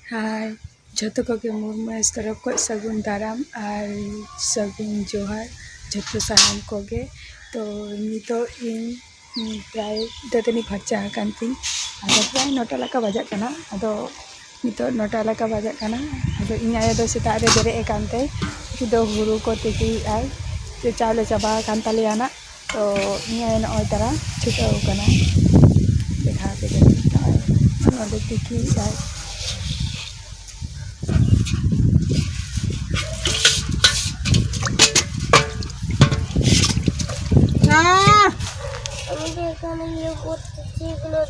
Hai, joto koge murmures torokoj sagun daram ar sagun johar joto sanam koge. To nito ᱤᱧ ᱯᱨᱟᱭ ᱫᱟᱹᱛᱟᱹᱱᱤ ᱯᱷᱟᱨᱪᱟ ᱟᱠᱟᱱ ᱛᱤᱧ ᱟᱫᱚ ᱯᱨᱟᱭ 9টা ᱞᱮᱠᱟ ᱵᱟᱡᱟᱜ ᱠᱟᱱᱟ ᱟᱫᱚ ᱱᱤᱛᱚᱜ 9টা ᱞᱮᱠᱟ ᱵᱟᱡᱟᱜ ᱠᱟᱱᱟ ᱟᱫᱚ ᱤᱧ ᱟᱭᱳ ᱫᱚ ᱥᱮᱛᱟᱜ ᱨᱮ ᱵᱮᱨᱮᱫ ᱟᱠᱟᱱ ᱛᱮ ᱩᱱᱠᱩ ᱫᱚ ᱦᱩᱲᱩ ᱠᱚ ᱛᱤᱠᱤᱭᱮᱜᱼᱟᱭ ᱪᱟᱣᱞᱮ ᱪᱟᱵᱟ ᱟᱠᱟᱱ ᱛᱟᱞᱮᱭᱟ ᱱᱟᱜ ᱛᱚ ᱤᱧ ᱟᱭᱳ ᱱᱚᱜᱼᱚᱭ ᱛᱟᱨᱟ ᱪᱷᱩᱴᱟᱹᱣ ᱟᱠᱟᱱᱟ ᱞᱮᱠᱷᱟ ᱛᱮᱜᱮ ᱱᱚᱜᱼᱚᱭ ᱱᱚᱰᱮ ᱛᱤᱠᱤᱭᱮᱜᱼᱟᱭ আমি এখানে ইয়ে করতেছি এগুলো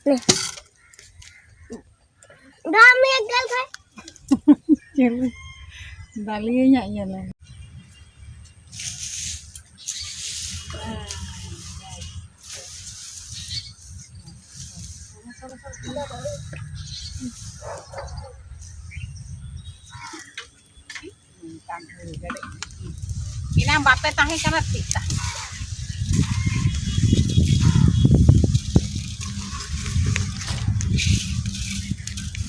দেখ আমি এক গাল খাই Bali nya ya lah. Ini ang bape tahi kana tita.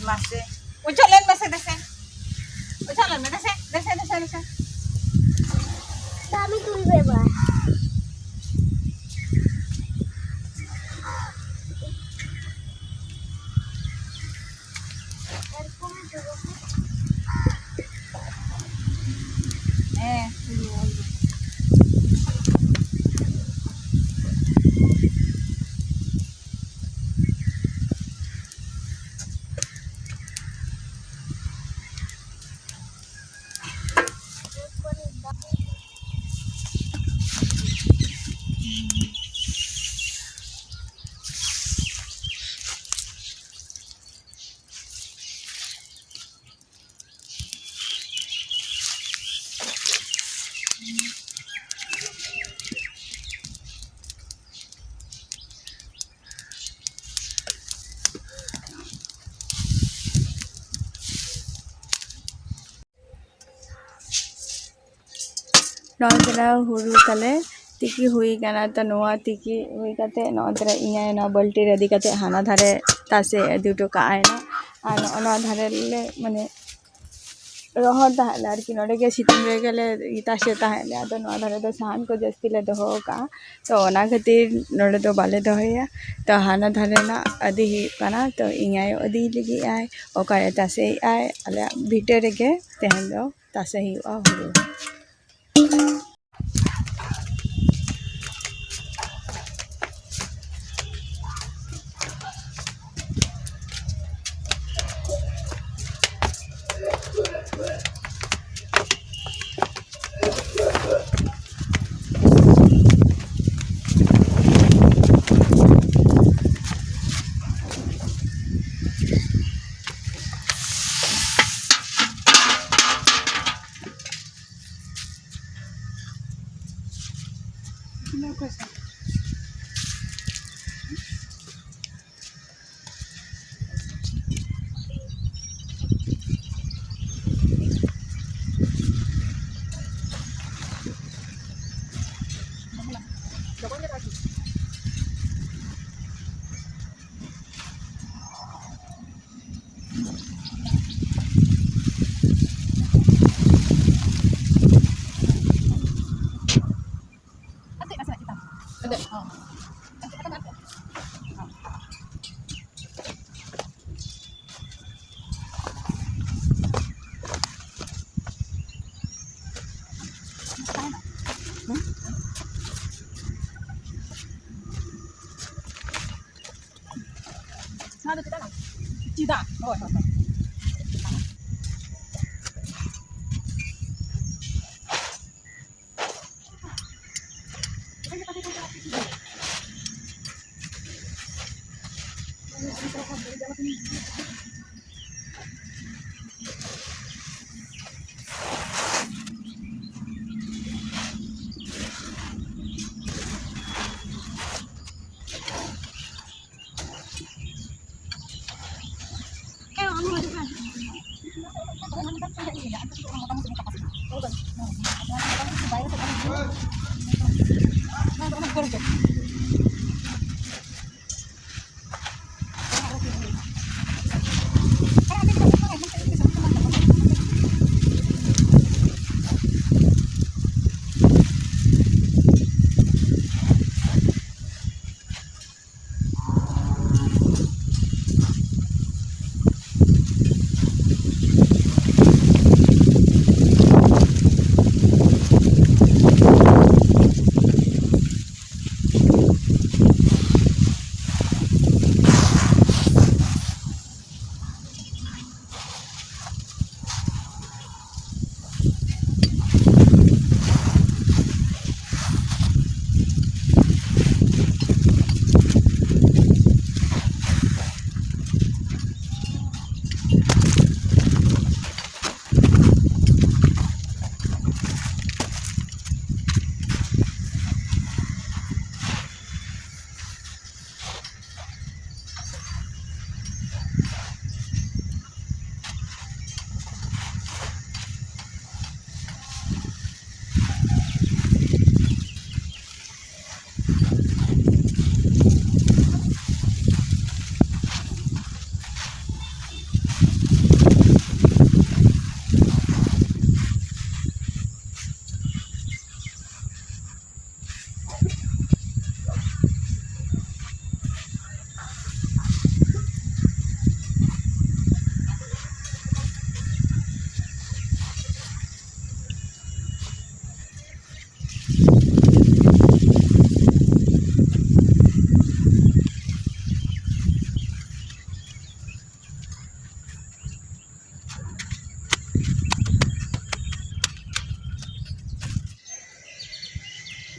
Masih. Ujalan masih desen. Ujalan desen, desen. আমি তুলবে এবার नौतरा हुरू तले तिकी हुई कना तो नोआ तिकी हुई कते नौतरा इया ना बल्टी रेडी कते हाना धारे तासे दुटो काए ना आ ना धारे ले माने रोहर ताहले आर कि नोडे के सितुंग रे गेले तासे ताहले आदो ना धारे तो साहान को जस्ती ले दोहो का तो ओना खातिर नोडे तो बाले दोहया तो हाना धारे ना अदी ही कना तो इया अदी लगी आय ओकारे तासे आय अले भीतर रे तेहन दो तासे ही आ हुरू No question. Ada kita lah. Tidak. Oh,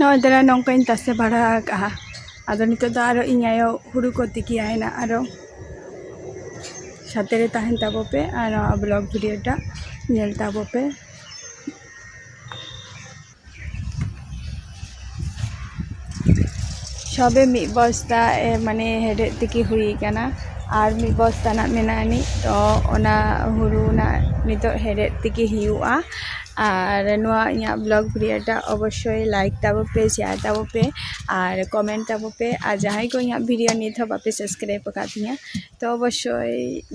नॉय दरा नौकाइन तासे बाड़ा कहा आदो नितो दा आरो इኛयो हुरु को तिकी आयना आरो साथे रे ताहेन ताबो पे आरो ब्लॉग भिडियोटा नेल ताबो पे सबे मी बस्ता माने हेडे तिकी हुई काना और मी बस्ता ना मेनानी तो ओना हुरु ना नितो हेडे तिकी हियुआ और नोआ इया ब्लॉग भिडियोटा अवश्य लाइक ताबो पे शेयर ताबो पे और कमेंट ताबो पे और जहाँ को इया भिडियो नित हो बापे सब्सक्राइब कर दिया तो अवश्य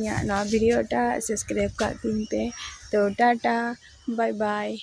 इया नोआ भिडियोटा सब्सक्राइब कर दिन पे तो टाटा बाय बाय।